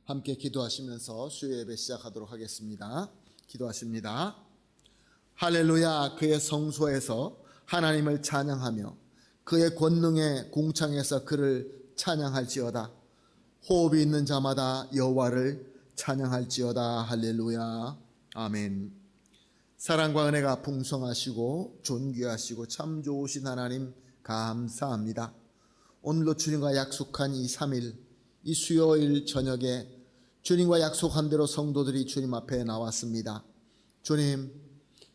함께 기도하시면서 수요 예배 시작하도록 하겠습니다. 기도하십니다. 할렐루야. 그의 성소에서 하나님을 찬양하며 그의 권능의 궁창에서 그를 찬양할지어다. 호흡이 있는 자마다 여호와를 찬양할지어다. 할렐루야. 아멘. 사랑과 은혜가 풍성하시고 존귀하시고 참 좋으신 하나님 감사합니다. 오늘로 주님과 약속한 이 3일, 이 수요일 저녁에 주님과 약속한 대로 성도들이 주님 앞에 나왔습니다.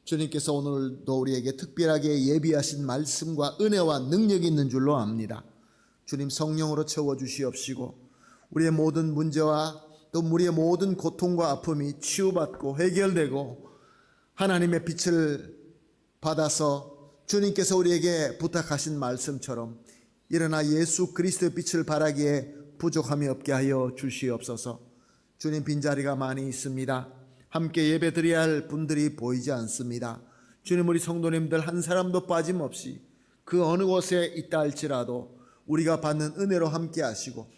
주님께서 오늘도 우리에게 특별하게 예비하신 말씀과 은혜와 능력이 있는 줄로 압니다. 주님 성령으로 채워주시옵시고 우리의 모든 문제와 또 우리의 모든 고통과 아픔이 치유받고 해결되고 하나님의 빛을 받아서 주님께서 우리에게 부탁하신 말씀처럼 일어나 예수 그리스도의 빛을 발하기에 부족함이 없게 하여 주시옵소서. 주님, 빈자리가 많이 있습니다. 함께 예배드려야 할 분들이 보이지 않습니다. 주님, 우리 성도님들 한 사람도 빠짐없이 그 어느 곳에 있다 할지라도 우리가 받는 은혜로 함께 하시고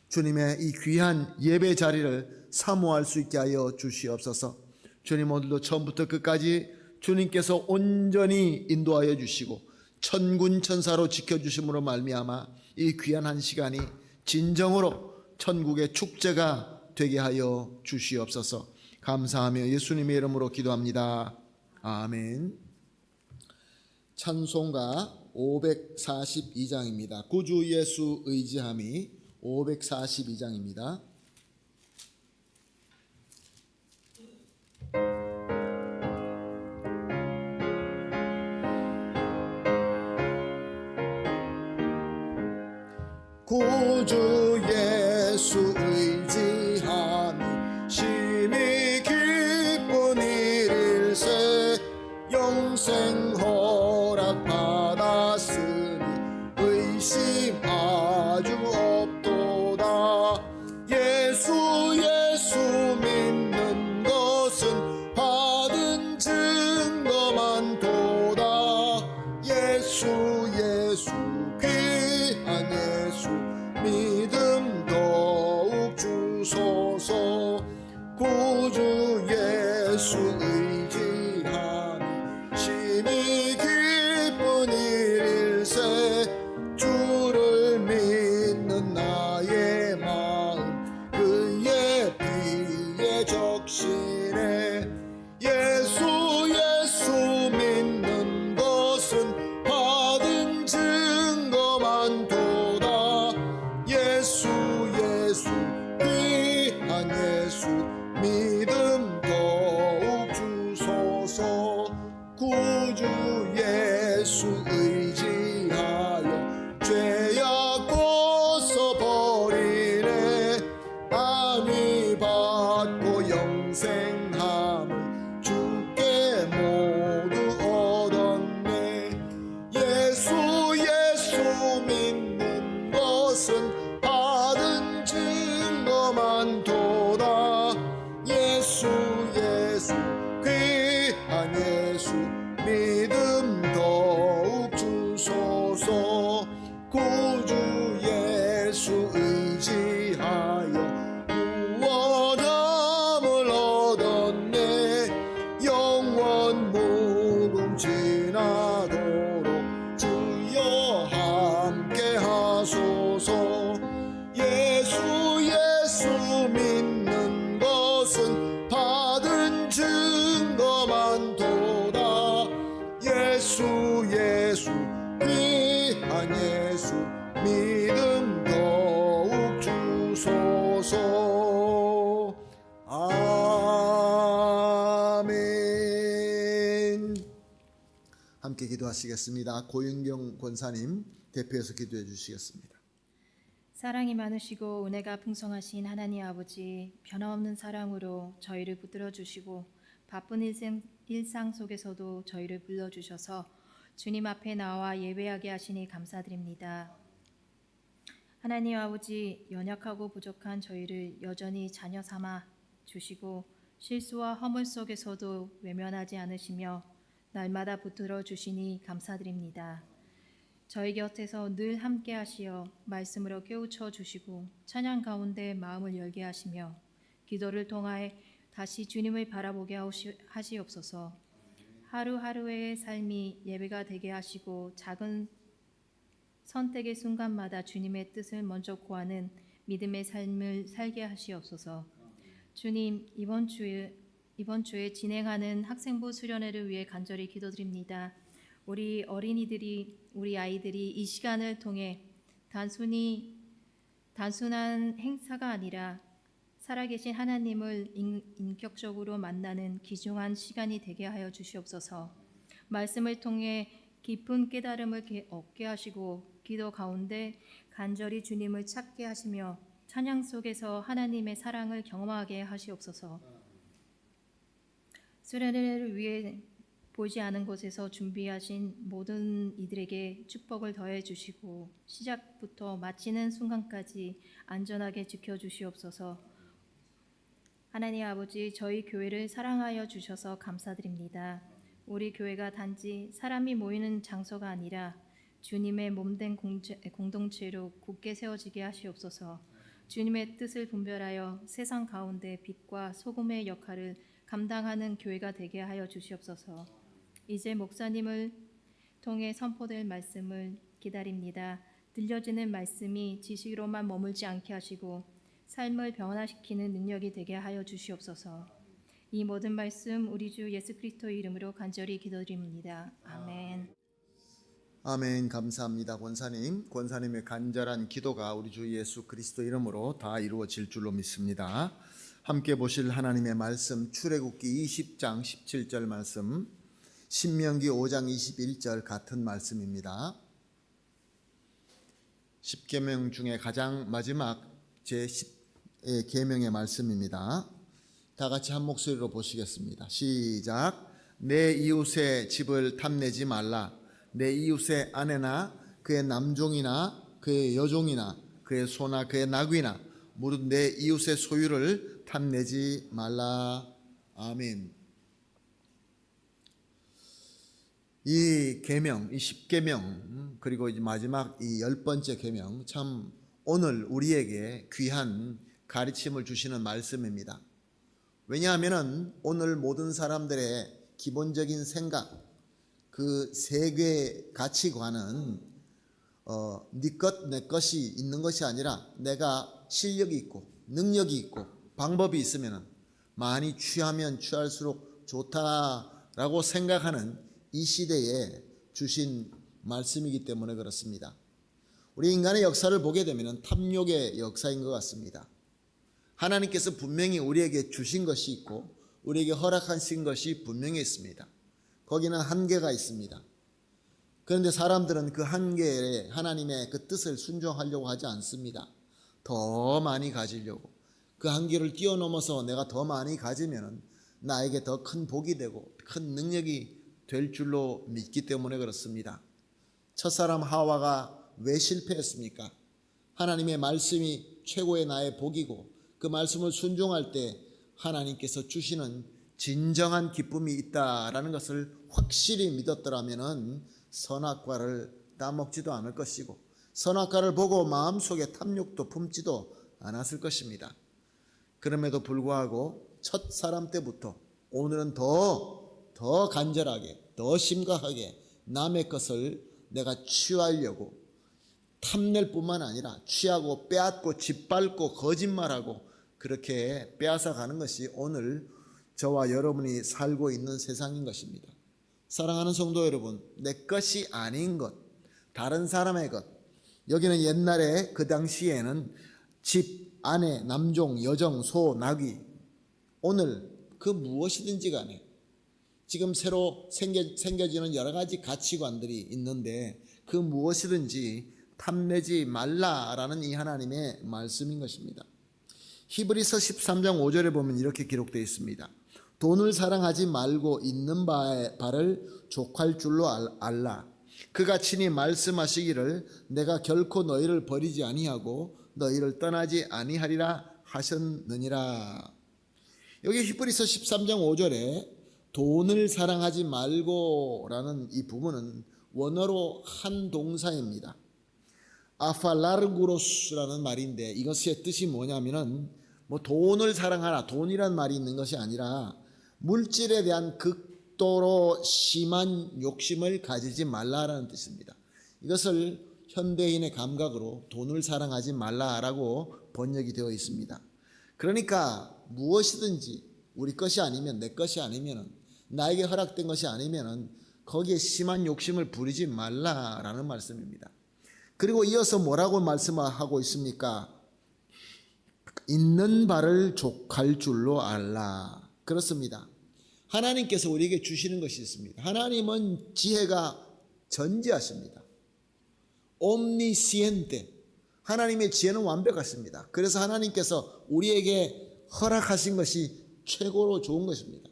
주님의 이 귀한 예배 자리를 사모할 수 있게 하여 주시옵소서. 주님, 오늘도 처음부터 끝까지 주님께서 온전히 인도하여 주시고 천군 천사로 지켜주심으로 말미암아 이 귀한 한 시간이 진정으로 천국의 축제가 되게 하여 주시옵소서. 감사하며 예수님의 이름으로 기도합니다. 아멘. 찬송가 542장입니다. 구주 예수 의지함이 542장입니다. 구주 예수 의지함이 심히 기쁜 일일세 영생 허락 받았으니 의심 아주 없도다. 예수 믿는 것은 받은 증거만 도다. 예수 귀한 예수 믿음 더욱 주소서. 구주 예수 의지하니 심히 기쁜 일일세 주를 믿는 나의 마음 그의 피에 적시네. 예수 믿는 것은 받은 증거만 도다. 예수 귀한 예수 믿음 더욱 주소서. 구주 예수 의지하여 죄악 벗어버리네. 안위 받고 영생함을 주께 모두 얻었네. 예수 믿는 것은 받은 증거만 도다. 예수 귀한 예수 믿음 더욱 주소서. 구주 예수 의지하여 구원함을 얻었네. 영원 무궁지나도록 주여 함께 하소서. 예수 믿는 것은 받은 증거만 도다. 예수 귀한 예수 믿음 더욱 주소서. 아멘. 함께 기도하시겠습니다. 고윤경 권사님 대표해서 기도해 주시겠습니다. 사랑이 많으시고 은혜가 풍성하신 하나님 아버지, 변함없는 사랑으로 저희를 붙들어 주시고 바쁜 일상 속에서도 저희를 불러주셔서 주님 앞에 나와 예배하게 하시니 감사드립니다. 하나님 아버지, 연약하고 부족한 저희를 여전히 자녀 삼아 주시고 실수와 허물 속에서도 외면하지 않으시며 날마다 붙들어 주시니 감사드립니다. 저희 곁에서 늘 함께 하시어 말씀으로 깨우쳐 주시고 찬양 가운데 마음을 열게 하시며 기도를 통하여 다시 주님을 바라보게 하시옵소서. 하루하루의 삶이 예배가 되게 하시고 작은 선택의 순간마다 주님의 뜻을 먼저 구하는 믿음의 삶을 살게 하시옵소서. 주님, 이번 주에 진행하는 학생부 수련회를 위해 간절히 기도드립니다. 우리 아이들이 이 시간을 통해 단순한 행사가 아니라 살아계신 하나님을 인격적으로 만나는 귀중한 시간이 되게 하여 주시옵소서. 말씀을 통해 깊은 깨달음을 얻게 하시고 기도 가운데 간절히 주님을 찾게 하시며 찬양 속에서 하나님의 사랑을 경험하게 하시옵소서. 수련회를 위해 보이지 않은 곳에서 준비하신 모든 이들에게 축복을 더해 주시고 시작부터 마치는 순간까지 안전하게 지켜주시옵소서. 하나님 아버지, 저희 교회를 사랑하여 주셔서 감사드립니다. 우리 교회가 단지 사람이 모이는 장소가 아니라 주님의 몸된 공동체로 굳게 세워지게 하시옵소서. 주님의 뜻을 분별하여 세상 가운데 빛과 소금의 역할을 감당하는 교회가 되게 하여 주시옵소서. 이제 목사님을 통해 선포될 말씀을 기다립니다. 들려지는 말씀이 지식으로만 머물지 않게 하시고 삶을 변화시키는 능력이 되게 하여 주시옵소서. 이 모든 말씀 우리 주 예수 그리스도의 이름으로 간절히 기도드립니다. 아멘. 아멘. 감사합니다. 권사님의 간절한 기도가 우리 주 예수 그리스도 이름으로 다 이루어질 줄로 믿습니다. 함께 보실 하나님의 말씀, 출애굽기 20장 17절 말씀, 신명기 5장 21절 같은 말씀입니다. 10계명 중에 가장 마지막 제10계명의 말씀입니다. 다 같이 한 목소리로 보시겠습니다. 시작. 내 이웃의 집을 탐내지 말라. 내 이웃의 아내나 그의 남종이나 그의 여종이나 그의 소나 그의 나귀나 무릇 내 이웃의 소유를 탐내지 말라. 아멘. 이 계명, 이 10계명, 그리고 이제 마지막 이 10번째 계명, 참 오늘 우리에게 귀한 가르침을 주시는 말씀입니다. 왜냐하면 오늘 모든 사람들의 기본적인 생각, 그 세계 가치관은 네 것, 내 것이 있는 것이 아니라 내가 실력이 있고 능력이 있고 방법이 있으면 많이 취하면 취할수록 좋다라고 생각하는 이 시대에 주신 말씀이기 때문에 그렇습니다. 우리 인간의 역사를 보게 되면 탐욕의 역사인 것 같습니다. 하나님께서 분명히 우리에게 주신 것이 있고 우리에게 허락하신 것이 분명히 있습니다. 거기는 한계가 있습니다. 그런데 사람들은 그 한계에 하나님의 그 뜻을 순종하려고 하지 않습니다. 더 많이 가지려고. 그 한계를 뛰어넘어서 내가 더 많이 가지면 나에게 더 큰 복이 되고 큰 능력이 될 줄로 믿기 때문에 그렇습니다. 첫사람 하와가 왜 실패했습니까? 하나님의 말씀이 최고의 나의 복이고 그 말씀을 순종할 때 하나님께서 주시는 진정한 기쁨이 있다라는 것을 확실히 믿었더라면 선악과를 따먹지도 않을 것이고 선악과를 보고 마음속에 탐욕도 품지도 않았을 것입니다. 그럼에도 불구하고 첫 사람 때부터 오늘은 더 간절하게 더 심각하게 남의 것을 내가 취하려고 탐낼 뿐만 아니라 취하고 빼앗고 짓밟고 거짓말하고 그렇게 빼앗아 가는 것이 오늘 저와 여러분이 살고 있는 세상인 것입니다. 사랑하는 성도 여러분, 내 것이 아닌 것, 다른 사람의 것, 여기는 옛날에 그 당시에는 집, 아내, 남종, 여정, 소, 나귀, 오늘 그 무엇이든지 간에 지금 새로 생겨지는 여러 가지 가치관들이 있는데 그 무엇이든지 탐내지 말라라는 이 하나님의 말씀인 것입니다. 히브리서 13장 5절에 보면 이렇게 기록되어 있습니다. 돈을 사랑하지 말고 있는 바를 족할 줄로 알라. 그가 친히 말씀하시기를 내가 결코 너희를 버리지 아니하고 너희를 떠나지 아니하리라 하셨느니라. 여기 히브리서 13장 5절에 돈을 사랑하지 말고라는 이 부분은 원어로 한 동사입니다. 아팔라르구로스라는 말인데 이것의 뜻이 뭐냐면은 뭐 돈을 사랑하라, 돈이란 말이 있는 것이 아니라 물질에 대한 극도로 심한 욕심을 가지지 말라라는 뜻입니다. 이것을 현대인의 감각으로 돈을 사랑하지 말라라고 번역이 되어 있습니다. 그러니까 무엇이든지 우리 것이 아니면, 내 것이 아니면, 나에게 허락된 것이 아니면 거기에 심한 욕심을 부리지 말라라는 말씀입니다. 그리고 이어서 뭐라고 말씀하고 있습니까? 있는 바를 족할 줄로 알라. 그렇습니다. 하나님께서 우리에게 주시는 것이 있습니다. 하나님은 지혜가 전지하십니다. 옴니시엔테. 하나님의 지혜는 완벽하십니다. 그래서 하나님께서 우리에게 허락하신 것이 최고로 좋은 것입니다.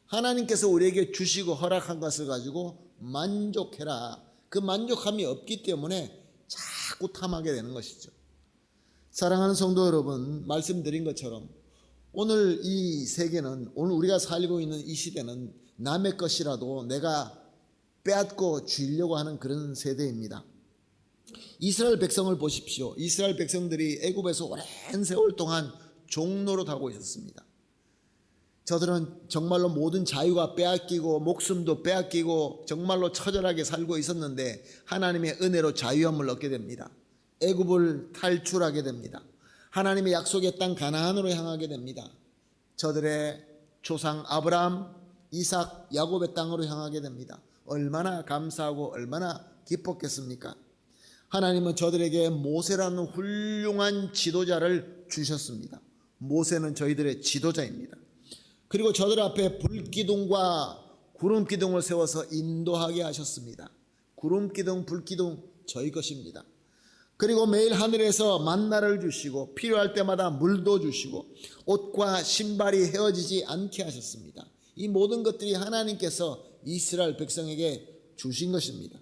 하나님께서 우리에게 주시고 허락한 것을 가지고 만족해라. 그 만족함이 없기 때문에 자꾸 탐하게 되는 것이죠. 사랑하는 성도 여러분, 말씀드린 것처럼 오늘 이 세계는, 오늘 우리가 살고 있는 이 시대는 남의 것이라도 내가 빼앗고 쥐려고 하는 그런 세대입니다. 이스라엘 백성을 보십시오. 이스라엘 백성들이 애굽에서 오랜 세월 동안 종노릇 하고 있었습니다. 저들은 정말로 모든 자유가 빼앗기고 목숨도 빼앗기고 정말로 처절하게 살고 있었는데 하나님의 은혜로 자유함을 얻게 됩니다. 애굽을 탈출하게 됩니다. 하나님의 약속의 땅 가나안으로 향하게 됩니다. 저들의 조상 아브라함, 이삭, 야곱의 땅으로 향하게 됩니다. 얼마나 감사하고 얼마나 기뻤겠습니까? 하나님은 저들에게 모세라는 훌륭한 지도자를 주셨습니다. 모세는 저희들의 지도자입니다. 그리고 저들 앞에 불기둥과 구름기둥을 세워서 인도하게 하셨습니다. 구름기둥, 불기둥 저희 것입니다. 그리고 매일 하늘에서 만나를 주시고 필요할 때마다 물도 주시고 옷과 신발이 헤어지지 않게 하셨습니다. 이 모든 것들이 하나님께서 이스라엘 백성에게 주신 것입니다.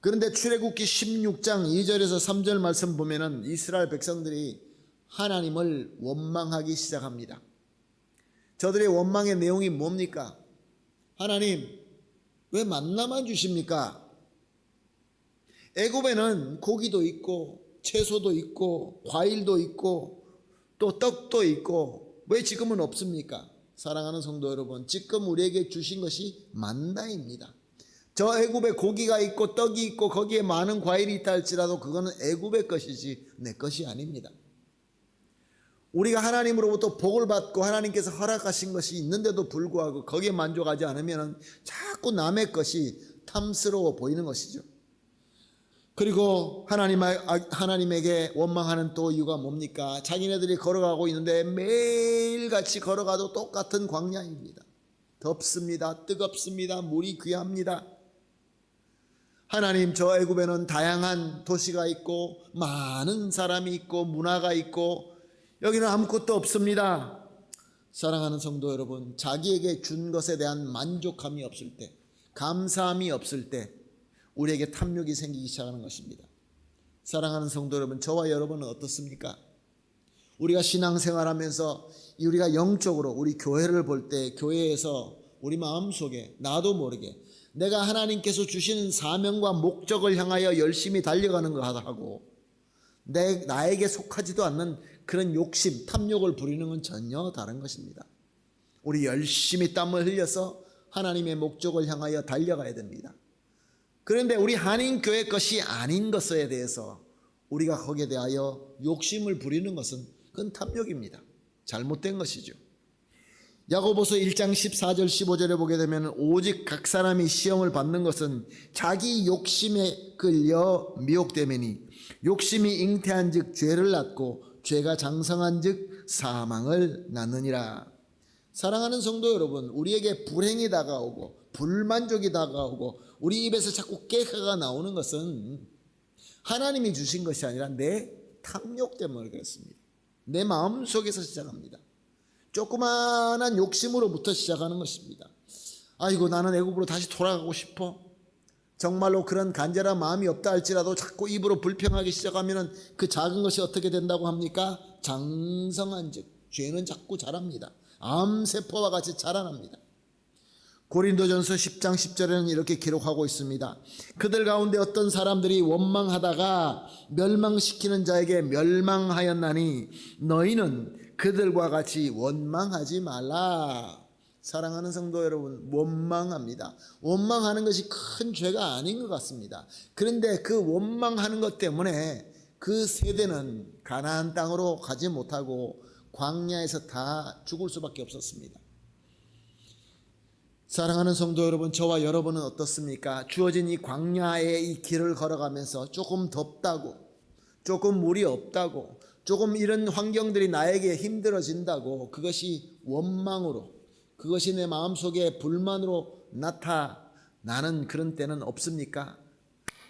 그런데 출애굽기 16장 2절에서 3절 말씀 보면은 이스라엘 백성들이 하나님을 원망하기 시작합니다. 저들의 원망의 내용이 뭡니까? 하나님, 왜 만나만 주십니까? 애굽에는 고기도 있고 채소도 있고 과일도 있고 또 떡도 있고 왜 지금은 없습니까? 사랑하는 성도 여러분, 지금 우리에게 주신 것이 만나입니다. 저 애굽에 고기가 있고 떡이 있고 거기에 많은 과일이 있다 할지라도 그거는 애굽의 것이지 내 것이 아닙니다. 우리가 하나님으로부터 복을 받고 하나님께서 허락하신 것이 있는데도 불구하고 거기에 만족하지 않으면 자꾸 남의 것이 탐스러워 보이는 것이죠. 그리고 하나님에게 원망하는 또 이유가 뭡니까? 자기네들이 걸어가고 있는데 매일같이 걸어가도 똑같은 광야입니다. 덥습니다. 뜨겁습니다. 물이 귀합니다. 하나님, 저 애굽에는 다양한 도시가 있고 많은 사람이 있고 문화가 있고 여기는 아무것도 없습니다. 사랑하는 성도 여러분, 자기에게 준 것에 대한 만족함이 없을 때, 감사함이 없을 때 우리에게 탐욕이 생기기 시작하는 것입니다. 사랑하는 성도 여러분, 저와 여러분은 어떻습니까? 우리가 신앙생활하면서 우리가 영적으로 우리 교회를 볼 때 교회에서 우리 마음속에 나도 모르게 내가 하나님께서 주시는 사명과 목적을 향하여 열심히 달려가는 것 하고 나에게 속하지도 않는 그런 욕심, 탐욕을 부리는 건 전혀 다른 것입니다. 우리 열심히 땀을 흘려서 하나님의 목적을 향하여 달려가야 됩니다. 그런데 우리 한인교회 것이 아닌 것에 대해서 우리가 거기에 대하여 욕심을 부리는 것은 그건 탐욕입니다. 잘못된 것이죠. 야고보서 1장 14절 15절에 보게 되면 오직 각 사람이 시험을 받는 것은 자기 욕심에 끌려 미혹되매니 욕심이 잉태한 즉 죄를 낳고 죄가 장성한 즉 사망을 낳느니라. 사랑하는 성도 여러분, 우리에게 불행이 다가오고 불만족이 다가오고 우리 입에서 자꾸 깨가 나오는 것은 하나님이 주신 것이 아니라 내 탐욕 때문에 그렇습니다. 내 마음속에서 시작합니다. 조그마한 욕심으로부터 시작하는 것입니다. 아이고, 나는 애굽으로 다시 돌아가고 싶어. 정말로 그런 간절한 마음이 없다 할지라도 자꾸 입으로 불평하기 시작하면 그 작은 것이 어떻게 된다고 합니까? 장성한 즉 죄는 자꾸 자랍니다. 암세포와 같이 자라납니다. 고린도전서 10장 10절에는 이렇게 기록하고 있습니다. 그들 가운데 어떤 사람들이 원망하다가 멸망시키는 자에게 멸망하였나니 너희는 그들과 같이 원망하지 말라. 사랑하는 성도 여러분, 원망합니다. 원망하는 것이 큰 죄가 아닌 것 같습니다. 그런데 그 원망하는 것 때문에 그 세대는 가나안 땅으로 가지 못하고 광야에서 다 죽을 수밖에 없었습니다. 사랑하는 성도 여러분, 저와 여러분은 어떻습니까? 주어진 이 광야의 이 길을 걸어가면서 조금 덥다고, 조금 물이 없다고, 조금 이런 환경들이 나에게 힘들어진다고 그것이 원망으로, 그것이 내 마음속에 불만으로 나타나는 그런 때는 없습니까?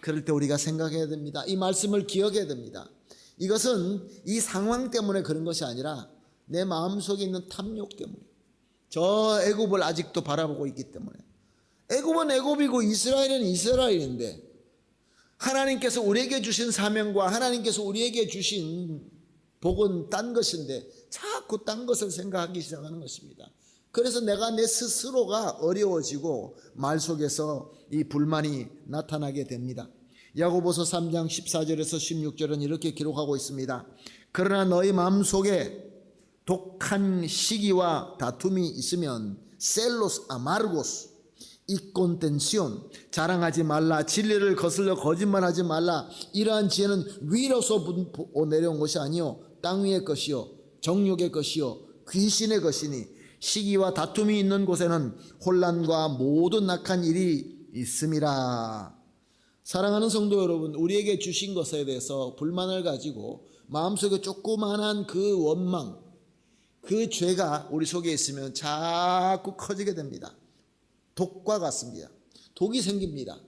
그럴 때 우리가 생각해야 됩니다. 이 말씀을 기억해야 됩니다. 이것은 이 상황 때문에 그런 것이 아니라 내 마음속에 있는 탐욕 때문에, 저 애굽을 아직도 바라보고 있기 때문에. 애굽은 애굽이고 이스라엘은 이스라엘인데 하나님께서 우리에게 주신 사명과 하나님께서 우리에게 주신 복은 딴 것인데 자꾸 딴 것을 생각하기 시작하는 것입니다. 그래서 내가 내 스스로가 어려워지고 말 속에서 이 불만이 나타나게 됩니다. 야고보서 3장 14절에서 16절은 이렇게 기록하고 있습니다. 그러나 너희 마음속에 독한 시기와 다툼이 있으면 셀로스 아마르고스 이콘텐시온 자랑하지 말라. 진리를 거슬러 거짓말하지 말라. 이러한 지혜는 위로서 내려온 것이 아니요 땅 위의 것이요 정욕의 것이요 귀신의 것이니 시기와 다툼이 있는 곳에는 혼란과 모든 악한 일이 있음이라. 사랑하는 성도 여러분, 우리에게 주신 것에 대해서 불만을 가지고 마음속에 조그만한 그 원망, 그 죄가 우리 속에 있으면 자꾸 커지게 됩니다. 독과 같습니다. 독이 생깁니다.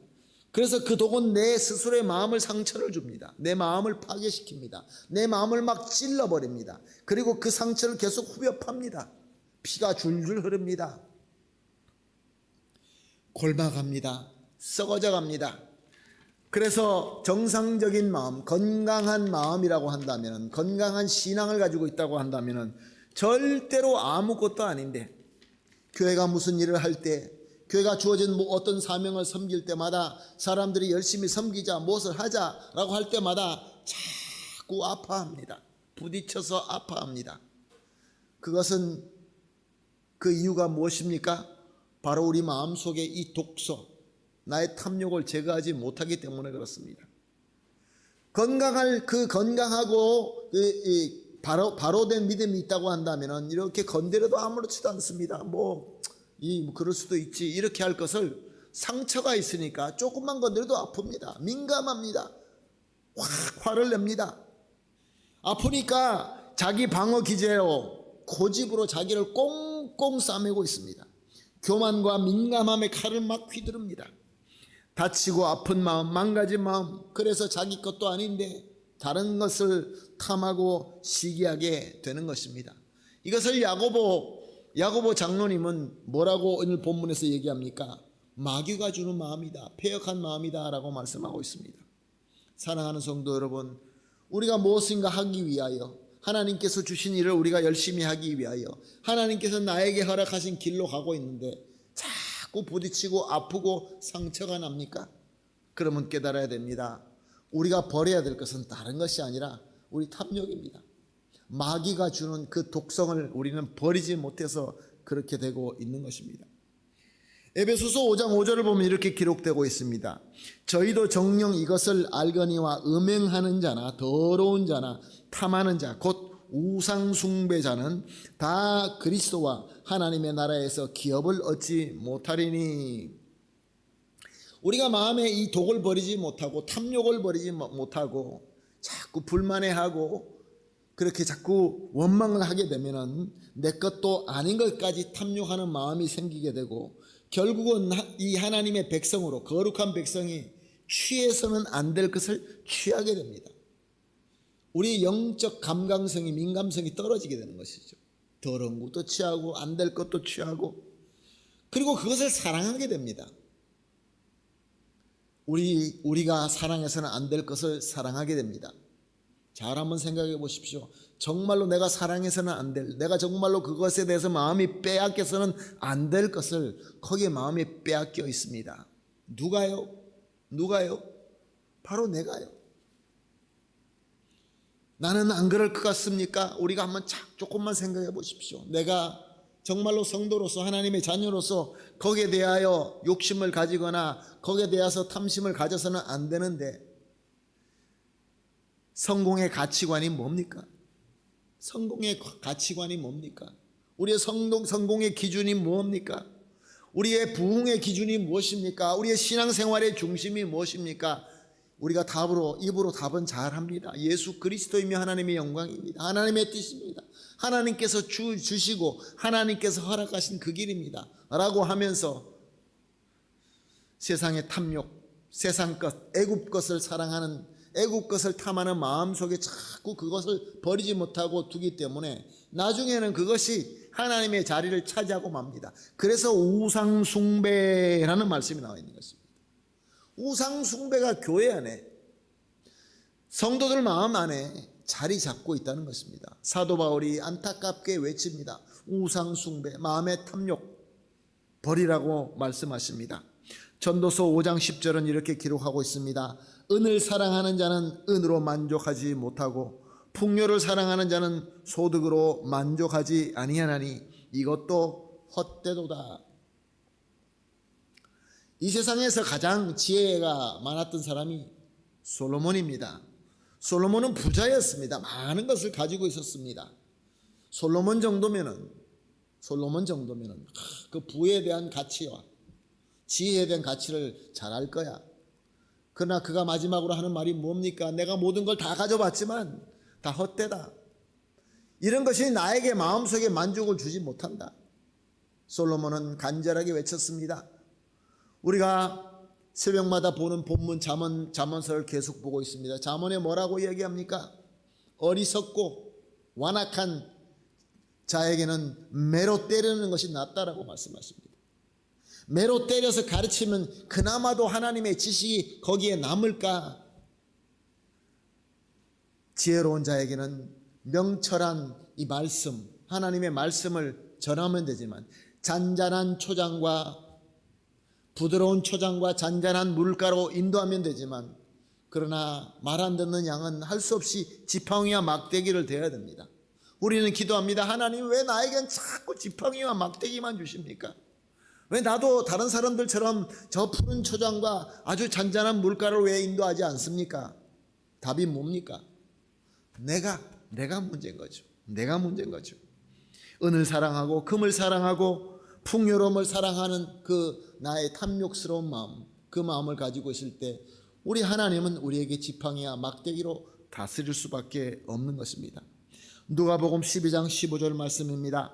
그래서 그 독은 내 스스로의 마음을 상처를 줍니다. 내 마음을 파괴시킵니다. 내 마음을 막 찔러버립니다. 그리고 그 상처를 계속 후벼 팝니다. 피가 줄줄 흐릅니다. 골마갑니다. 썩어져 갑니다. 그래서 정상적인 마음, 건강한 마음이라고 한다면, 건강한 신앙을 가지고 있다고 한다면 절대로 아무것도 아닌데, 교회가 무슨 일을 할 때, 교회가 주어진 어떤 사명을 섬길 때마다 사람들이 열심히 섬기자, 무엇을 하자라고 할 때마다 자꾸 아파합니다. 부딪혀서 아파합니다. 그것은 그 이유가 무엇입니까? 바로 우리 마음속에 이 독소, 나의 탐욕을 제거하지 못하기 때문에 그렇습니다. 건강하고 바로 된 믿음이 있다고 한다면 이렇게 건드려도 아무렇지도 않습니다. 그럴 수도 있지. 이렇게 할 것을 상처가 있으니까 조금만 건드려도 아픕니다. 민감합니다. 확 화를 냅니다. 아프니까 자기 방어 기제로 고집으로 자기를 꽁꽁 싸매고 있습니다. 교만과 민감함의 칼을 막 휘두릅니다. 다치고 아픈 마음, 망가진 마음, 그래서 자기 것도 아닌데 다른 것을 탐하고 시기하게 되는 것입니다. 이것을 야고보 장로님은 뭐라고 오늘 본문에서 얘기합니까? 마귀가 주는 마음이다, 패역한 마음이다 라고 말씀하고 있습니다. 사랑하는 성도 여러분, 우리가 무엇인가 하기 위하여, 하나님께서 주신 일을 우리가 열심히 하기 위하여 하나님께서 나에게 허락하신 길로 가고 있는데 자꾸 부딪히고 아프고 상처가 납니까? 그러면 깨달아야 됩니다. 우리가 버려야 될 것은 다른 것이 아니라 우리 탐욕입니다. 마귀가 주는 그 독성을 우리는 버리지 못해서 그렇게 되고 있는 것입니다. 에베소서 5장 5절을 보면 이렇게 기록되고 있습니다. 저희도 정녕 이것을 알거니와 음행하는 자나 더러운 자나 탐하는 자 곧 우상 숭배자는 다 그리스도와 하나님의 나라에서 기업을 얻지 못하리니. 우리가 마음에 이 독을 버리지 못하고 탐욕을 버리지 못하고 자꾸 불만해하고 그렇게 자꾸 원망을 하게 되면은 내 것도 아닌 것까지 탐욕하는 마음이 생기게 되고 결국은 이 하나님의 백성으로, 거룩한 백성이 취해서는 안 될 것을 취하게 됩니다. 우리 영적 감각성이, 민감성이 떨어지게 되는 것이죠. 더러운 것도 취하고 안 될 것도 취하고, 그리고 그것을 사랑하게 됩니다. 우리가 사랑해서는 안 될 것을 사랑하게 됩니다. 잘 한번 생각해 보십시오. 정말로 내가 사랑해서는 안 될, 내가 정말로 그것에 대해서 마음이 빼앗겨서는 안 될 것을 거기에 마음이 빼앗겨 있습니다. 누가요? 누가요? 바로 내가요. 나는 안 그럴 것 같습니까? 우리가 한번 조금만 생각해 보십시오. 내가 정말로 성도로서 하나님의 자녀로서 거기에 대하여 욕심을 가지거나 거기에 대해서 탐심을 가져서는 안 되는데, 성공의 가치관이 뭡니까? 성공의 가치관이 뭡니까? 우리의 성공의 기준이 뭡니까? 우리의 부흥의 기준이 무엇입니까? 우리의 신앙생활의 중심이 무엇입니까? 우리가 입으로 답은 잘합니다. 예수 그리스도이며 하나님의 영광입니다. 하나님의 뜻입니다. 하나님께서 주시고 하나님께서 허락하신 그 길입니다 라고 하면서 세상의 탐욕, 세상 것, 애굽 것을 사랑하는, 애굽 것을 탐하는 마음속에 자꾸 그것을 버리지 못하고 두기 때문에 나중에는 그것이 하나님의 자리를 차지하고 맙니다. 그래서 우상숭배라는 말씀이 나와 있는 것입니다. 우상숭배가 교회 안에, 성도들 마음 안에 자리 잡고 있다는 것입니다. 사도 바울이 안타깝게 외칩니다. 우상숭배, 마음의 탐욕 버리라고 말씀하십니다. 전도서 5장 10절은 이렇게 기록하고 있습니다. 은을 사랑하는 자는 은으로 만족하지 못하고 풍요를 사랑하는 자는 소득으로 만족하지 아니하나니 이것도 헛되도다. 이 세상에서 가장 지혜가 많았던 사람이 솔로몬입니다. 솔로몬은 부자였습니다. 많은 것을 가지고 있었습니다. 솔로몬 정도면은 그 부에 대한 가치와 지혜에 대한 가치를 잘 알 거야. 그러나 그가 마지막으로 하는 말이 뭡니까? 내가 모든 걸 다 가져봤지만 다 헛되다. 이런 것이 나에게 마음속에 만족을 주지 못한다. 솔로몬은 간절하게 외쳤습니다. 우리가 새벽마다 보는 본문 잠언서를 계속 보고 있습니다. 잠언에 뭐라고 얘기합니까? 어리석고 완악한 자에게는 매로 때리는 것이 낫다라고 말씀하십니다. 매로 때려서 가르치면 그나마도 하나님의 지식이 거기에 남을까? 지혜로운 자에게는 명철한 이 말씀, 하나님의 말씀을 전하면 되지만 잔잔한 초장과 부드러운 초장과 잔잔한 물가로 인도하면 되지만, 그러나 말 안 듣는 양은 할 수 없이 지팡이와 막대기를 대야 됩니다. 우리는 기도합니다. 하나님, 왜 나에겐 자꾸 지팡이와 막대기만 주십니까? 왜 나도 다른 사람들처럼 저 푸른 초장과 아주 잔잔한 물가를 왜 인도하지 않습니까? 답이 뭡니까? 내가 문제인 거죠. 내가 문제인 거죠. 은을 사랑하고 금을 사랑하고 풍요로움을 사랑하는 그 나의 탐욕스러운 마음, 그 마음을 가지고 있을 때 우리 하나님은 우리에게 지팡이와 막대기로 다스릴 수밖에 없는 것입니다. 누가복음 12장 15절 말씀입니다.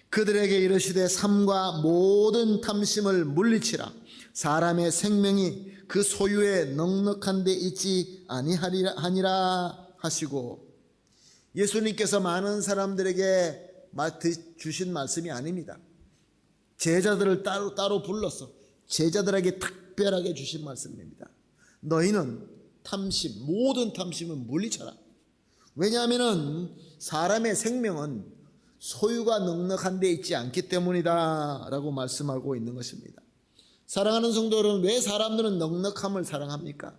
그들에게 이르시되 삼가 모든 탐심을 물리치라. 사람의 생명이 그 소유에 넉넉한 데 있지 아니하니라 하시고, 예수님께서 많은 사람들에게 주신 말씀이 아닙니다. 제자들을 따로 불러서 제자들에게 특별하게 주신 말씀입니다. 너희는 모든 탐심을 물리쳐라. 왜냐하면 사람의 생명은 소유가 넉넉한 데 있지 않기 때문이다 라고 말씀하고 있는 것입니다. 사랑하는 성도 여러분, 왜 사람들은 넉넉함을 사랑합니까?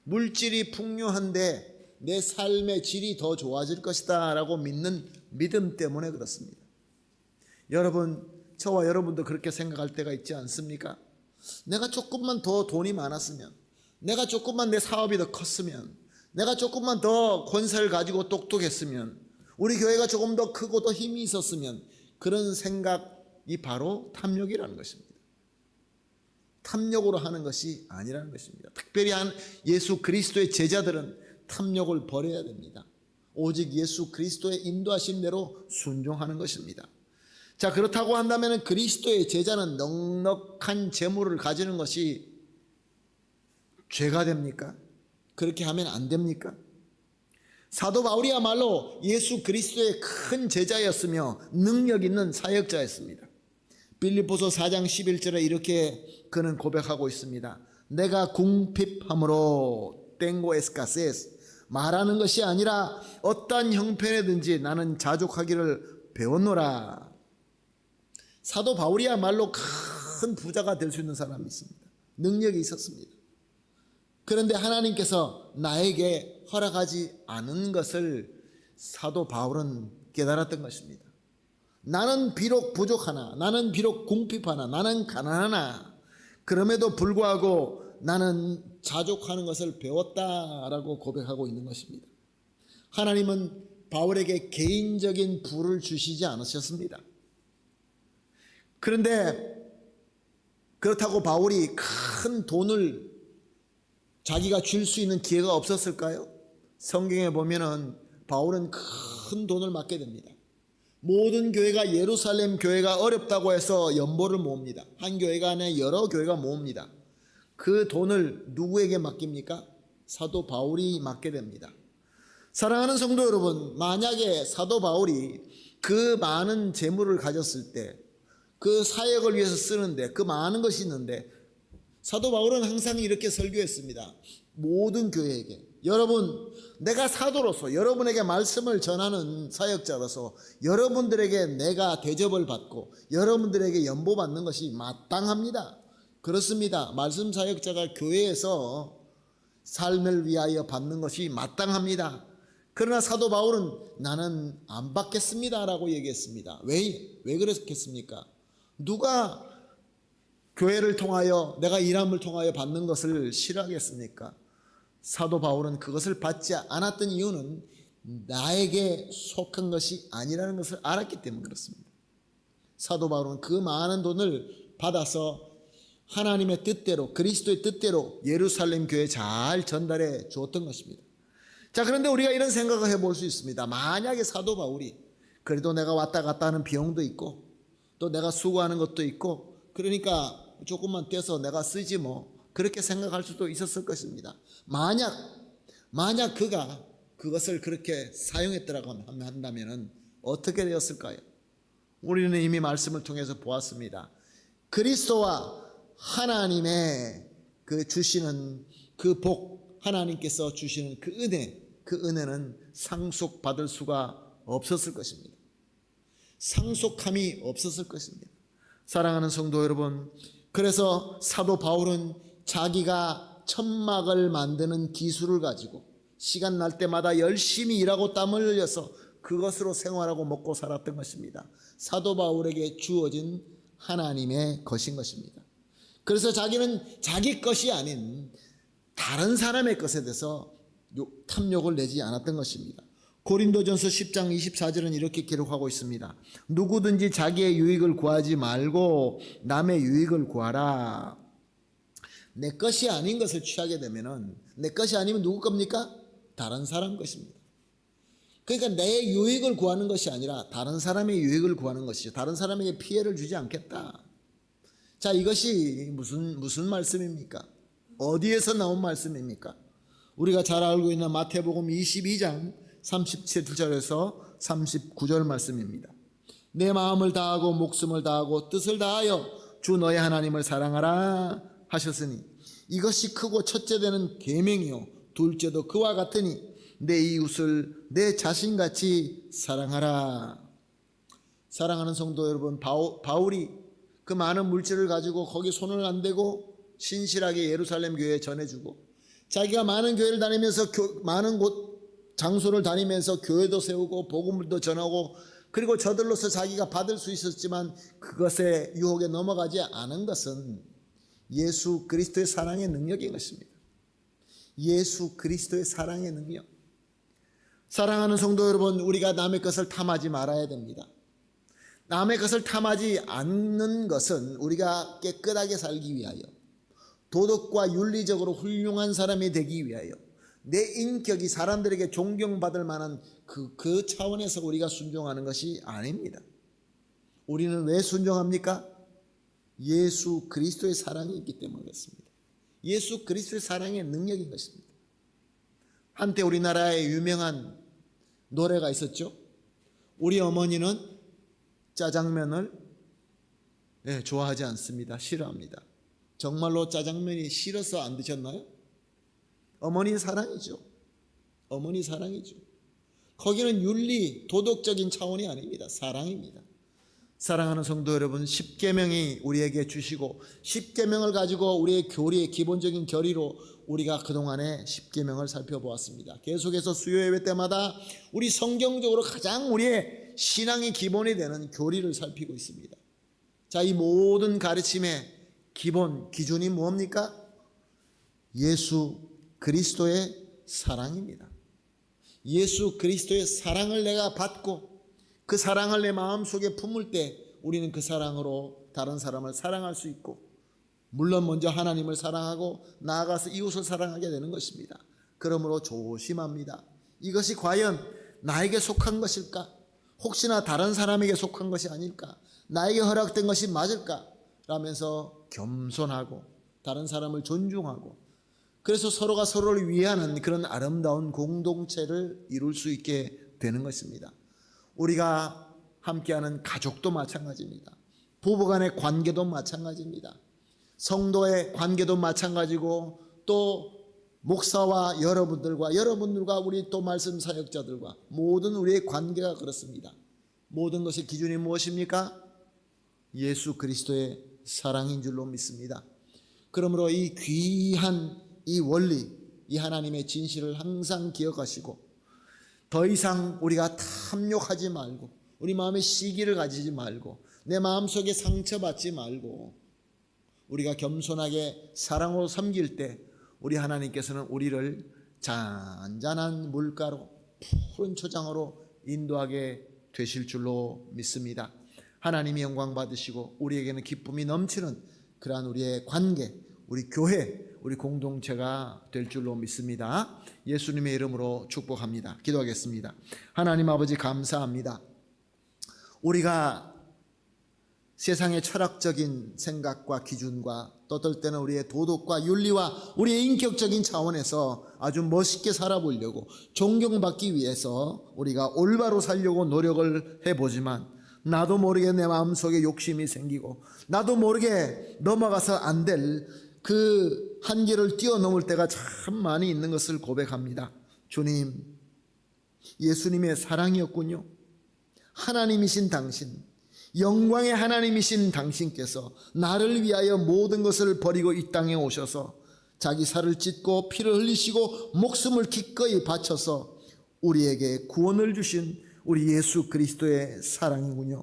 물질이 풍요한데 내 삶의 질이 더 좋아질 것이다 라고 믿는 믿음 때문에 그렇습니다. 여러분, 저와 여러분도 그렇게 생각할 때가 있지 않습니까? 내가 조금만 더 돈이 많았으면, 내가 조금만 내 사업이 더 컸으면, 내가 조금만 더 권세를 가지고 똑똑했으면, 우리 교회가 조금 더 크고 더 힘이 있었으면, 그런 생각이 바로 탐욕이라는 것입니다. 탐욕으로 하는 것이 아니라는 것입니다. 특별히 예수 그리스도의 제자들은 탐욕을 버려야 됩니다. 오직 예수 그리스도의 인도하신 대로 순종하는 것입니다. 자, 그렇다고 한다면 그리스도의 제자는 넉넉한 재물을 가지는 것이 죄가 됩니까? 그렇게 하면 안 됩니까? 사도 바울이야말로 예수 그리스도의 큰 제자였으며 능력 있는 사역자였습니다. 빌립보서 4장 11절에 이렇게 그는 고백하고 있습니다. 내가 궁핍함으로 tengo escasez, 말하는 것이 아니라 어떠한 형편이든지 나는 자족하기를 배웠노라. 사도 바울이야말로 큰 부자가 될 수 있는 사람이 있습니다. 능력이 있었습니다. 그런데 하나님께서 나에게 허락하지 않은 것을 사도 바울은 깨달았던 것입니다. 나는 비록 부족하나, 나는 비록 궁핍하나, 나는 가난하나, 그럼에도 불구하고 나는 자족하는 것을 배웠다라고 고백하고 있는 것입니다. 하나님은 바울에게 개인적인 부를 주시지 않으셨습니다. 그런데 그렇다고 바울이 큰 돈을 자기가 줄 수 있는 기회가 없었을까요? 성경에 보면은 바울은 큰 돈을 맡게 됩니다. 모든 교회가 예루살렘 교회가 어렵다고 해서 연보를 모읍니다. 한 교회가 아니라 여러 교회가 모읍니다. 그 돈을 누구에게 맡깁니까? 사도 바울이 맡게 됩니다. 사랑하는 성도 여러분, 만약에 사도 바울이 그 많은 재물을 가졌을 때, 그 사역을 위해서 쓰는데 그 많은 것이 있는데, 사도 바울은 항상 이렇게 설교했습니다. 모든 교회에게, 여러분, 내가 사도로서 여러분에게 말씀을 전하는 사역자로서 여러분들에게 내가 대접을 받고 여러분들에게 연보받는 것이 마땅합니다. 그렇습니다. 말씀 사역자가 교회에서 삶을 위하여 받는 것이 마땅합니다. 그러나 사도 바울은 나는 안 받겠습니다라고 얘기했습니다. 왜 그랬겠습니까? 누가 교회를 통하여, 내가 일함을 통하여 받는 것을 싫어하겠습니까? 사도 바울은 그것을 받지 않았던 이유는 나에게 속한 것이 아니라는 것을 알았기 때문에 그렇습니다. 사도 바울은 그 많은 돈을 받아서 하나님의 뜻대로, 그리스도의 뜻대로 예루살렘 교회에 잘 전달해 주었던 것입니다. 자, 그런데 우리가 이런 생각을 해볼 수 있습니다. 만약에 사도 바울이 그래도 내가 왔다 갔다 하는 비용도 있고 또 내가 수고하는 것도 있고 그러니까 조금만 떼서 내가 쓰지 뭐, 그렇게 생각할 수도 있었을 것입니다. 만약 그가 그것을 그렇게 사용했더라고 한다면 어떻게 되었을까요? 우리는 이미 말씀을 통해서 보았습니다. 그리스도와 하나님의 그 주시는 그 복, 하나님께서 주시는 그 은혜는 상속받을 수가 없었을 것입니다. 상속함이 없었을 것입니다. 사랑하는 성도 여러분, 그래서 사도 바울은 자기가 천막을 만드는 기술을 가지고 시간 날 때마다 열심히 일하고 땀을 흘려서 그것으로 생활하고 먹고 살았던 것입니다. 사도 바울에게 주어진 하나님의 것인 것입니다. 그래서 자기는 자기 것이 아닌 다른 사람의 것에 대해서 탐욕을 내지 않았던 것입니다. 고린도전서 10장 24절은 이렇게 기록하고 있습니다. 누구든지 자기의 유익을 구하지 말고 남의 유익을 구하라. 내 것이 아닌 것을 취하게 되면은, 내 것이 아니면 누구 겁니까? 다른 사람 것입니다. 그러니까 내 유익을 구하는 것이 아니라 다른 사람의 유익을 구하는 것이죠. 다른 사람에게 피해를 주지 않겠다. 자, 이것이 무슨 말씀입니까? 어디에서 나온 말씀입니까? 우리가 잘 알고 있는 마태복음 22장 37절에서 39절 말씀입니다. 내 마음을 다하고 목숨을 다하고 뜻을 다하여 주 너의 하나님을 사랑하라 하셨으니 이것이 크고 첫째 되는 계명이요 둘째도 그와 같으니 내 이웃을 내 자신같이 사랑하라. 사랑하는 성도 여러분, 바울이 그 많은 물질을 가지고 거기 손을 안 대고 신실하게 예루살렘 교회에 전해주고, 자기가 많은 교회를 다니면서 많은 곳 장소를 다니면서 교회도 세우고 복음도 전하고, 그리고 저들로서 자기가 받을 수 있었지만 그것에 유혹에 넘어가지 않은 것은 예수 그리스도의 사랑의 능력인 것입니다. 예수 그리스도의 사랑의 능력. 사랑하는 성도 여러분, 우리가 남의 것을 탐하지 말아야 됩니다. 남의 것을 탐하지 않는 것은 우리가 깨끗하게 살기 위하여, 도덕과 윤리적으로 훌륭한 사람이 되기 위하여, 내 인격이 사람들에게 존경받을 만한 그 차원에서 우리가 순종하는 것이 아닙니다. 우리는 왜 순종합니까? 예수 그리스도의 사랑이 있기 때문에 그렇습니다. 예수 그리스도의 사랑의 능력인 것입니다. 한때 우리나라에 유명한 노래가 있었죠. 우리 어머니는 짜장면을 좋아하지 않습니다. 싫어합니다. 정말로 짜장면이 싫어서 안 드셨나요? 어머니의 사랑이죠. 어머니 사랑이죠. 거기는 윤리, 도덕적인 차원이 아닙니다. 사랑입니다. 사랑하는 성도 여러분, 십계명이 우리에게 주시고 십계명을 가지고 우리의 교리의 기본적인 결의로 우리가 그동안에 십계명을 살펴보았습니다. 계속해서 수요 예배 때마다 우리 성경적으로 가장 우리의 신앙의 기본이 되는 교리를 살피고 있습니다. 자, 이 모든 가르침의 기본 기준이 뭡니까? 예수 그리스도의 사랑입니다. 예수 그리스도의 사랑을 내가 받고 그 사랑을 내 마음속에 품을 때 우리는 그 사랑으로 다른 사람을 사랑할 수 있고, 물론 먼저 하나님을 사랑하고 나아가서 이웃을 사랑하게 되는 것입니다. 그러므로 조심합니다. 이것이 과연 나에게 속한 것일까? 혹시나 다른 사람에게 속한 것이 아닐까? 나에게 허락된 것이 맞을까? 라면서 겸손하고 다른 사람을 존중하고, 그래서 서로가 서로를 위하는 그런 아름다운 공동체를 이룰 수 있게 되는 것입니다. 우리가 함께하는 가족도 마찬가지입니다. 부부간의 관계도 마찬가지입니다. 성도의 관계도 마찬가지고, 또 목사와 여러분들과 우리 또 말씀 사역자들과 모든 우리의 관계가 그렇습니다. 모든 것의 기준이 무엇입니까? 예수 그리스도의 사랑인 줄로 믿습니다. 그러므로 이 귀한 이 원리, 이 하나님의 진실을 항상 기억하시고, 더 이상 우리가 탐욕하지 말고, 우리 마음에 시기를 가지지 말고, 내 마음속에 상처받지 말고, 우리가 겸손하게 사랑으로 섬길 때 우리 하나님께서는 우리를 잔잔한 물가로 푸른 초장으로 인도하게 되실 줄로 믿습니다. 하나님이 영광 받으시고 우리에게는 기쁨이 넘치는 그러한 우리의 관계, 우리 교회, 우리 공동체가 될 줄로 믿습니다. 예수님의 이름으로 축복합니다. 기도하겠습니다. 하나님 아버지, 감사합니다. 우리가 세상의 철학적인 생각과 기준과 또 어떨 때는 우리의 도덕과 윤리와 우리의 인격적인 차원에서 아주 멋있게 살아보려고, 존경받기 위해서 우리가 올바로 살려고 노력을 해보지만, 나도 모르게 내 마음속에 욕심이 생기고 나도 모르게 넘어가서 안 될 그 한계를 뛰어넘을 때가 참 많이 있는 것을 고백합니다. 주님, 예수님의 사랑이었군요. 하나님이신 당신, 영광의 하나님이신 당신께서 나를 위하여 모든 것을 버리고 이 땅에 오셔서 자기 살을 찢고 피를 흘리시고 목숨을 기꺼이 바쳐서 우리에게 구원을 주신 우리 예수 그리스도의 사랑이군요.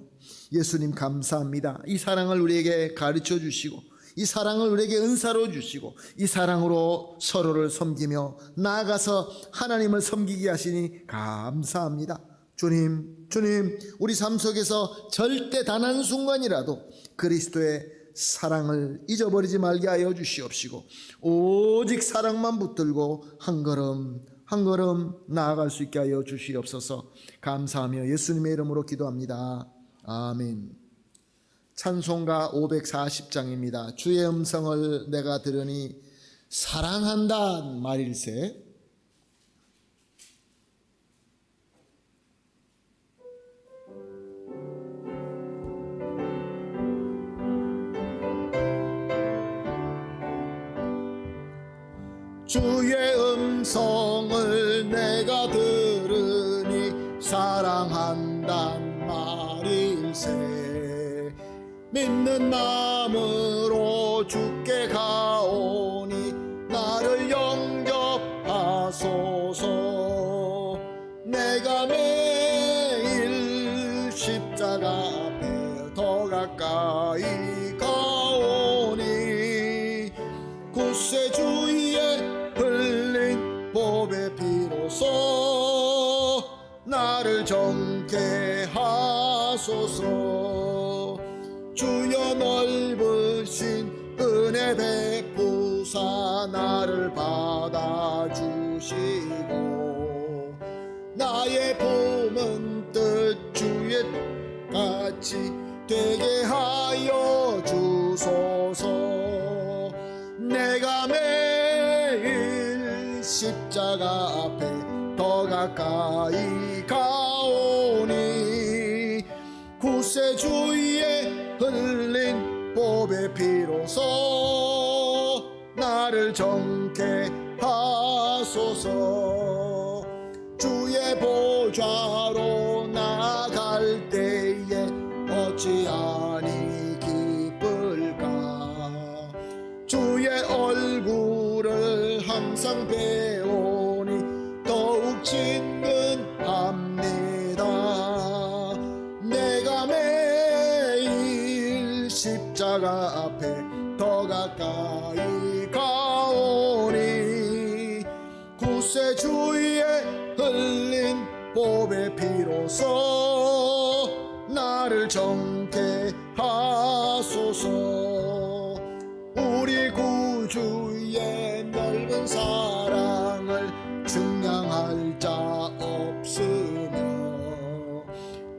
예수님, 감사합니다. 이 사랑을 우리에게 가르쳐 주시고, 이 사랑을 우리에게 은사로 주시고, 이 사랑으로 서로를 섬기며 나아가서 하나님을 섬기게 하시니 감사합니다. 주님, 우리 삶 속에서 절대 단 한순간이라도 그리스도의 사랑을 잊어버리지 말게 하여 주시옵시고, 오직 사랑만 붙들고 한 걸음 한 걸음 나아갈 수 있게 하여 주시옵소서. 감사하며 예수님의 이름으로 기도합니다. 아멘. 찬송가 540장입니다. 주의 음성을 내가 들으니 사랑한다 말일세. 주의 음성을 내가 들으니 사랑한단 말일세. 믿는 마음으로 주께 가오니 나를 영접하소서. 내가 매일 십자가 앞에 더 가까이 가오니 구세주의 흘린 보배 피로써 나를 정케 하소서. 주여 넓으신 은혜 베푸사 나를 받아주시고, 나의 품은 뜻 주의 같이 되게 하여 주소서. 내가 매일 십자가 앞에 더 가까이 가오니 구세주의 흘린 보배 피로써 나를 정케 하소서. 주의 보좌로 나갈 때에 어찌하니 기쁠까. 주의 얼굴을 항상 배우니 더욱 친근합니다. 내가 매일 십자가 앞에 더 가까이 가오니 구세주의 흘린 보배 피로써 나를 정케 하소서. 우리 구주의 넓은 사랑을 증량할 자 없으며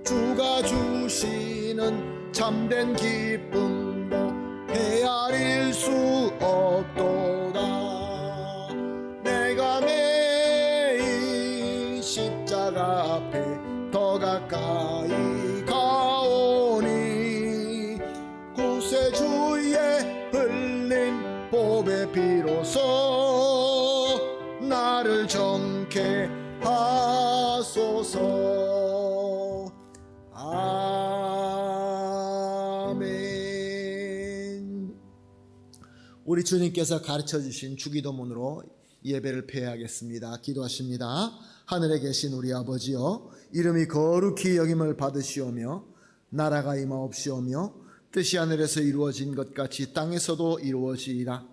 주가 주시는 참된 기쁨도 헤아릴 수 없도다. 내가 매일 십자가 앞에 더 가까이 가오니 구세주의 흘린 보배 피로써 나를 정케 하소서. 아멘. 우리 주님께서 가르쳐 주신 주기도문으로 예배를 폐하겠습니다. 기도하십니다. 하늘에 계신 우리 아버지여, 이름이 거룩히 여김을 받으시오며 나라가 임하옵시오며 뜻이 하늘에서 이루어진 것 같이 땅에서도 이루어지이다.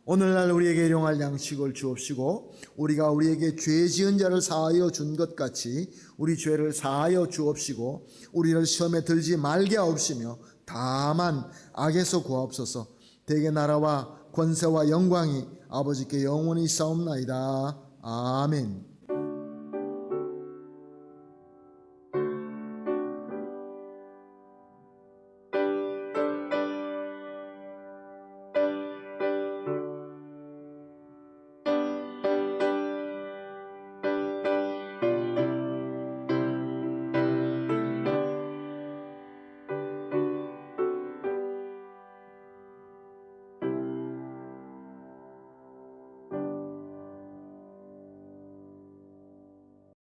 오늘날 우리에게 일용할 양식을 주옵시고 우리가 우리에게 죄 지은 자를 사하여 준 것 같이 우리 죄를 사하여 주옵시고 우리를 시험에 들지 말게 하옵시며 다만 악에서 구하옵소서. 대개 나라와 권세와 영광이 아버지께 영원히 있사옵나이다. 아멘.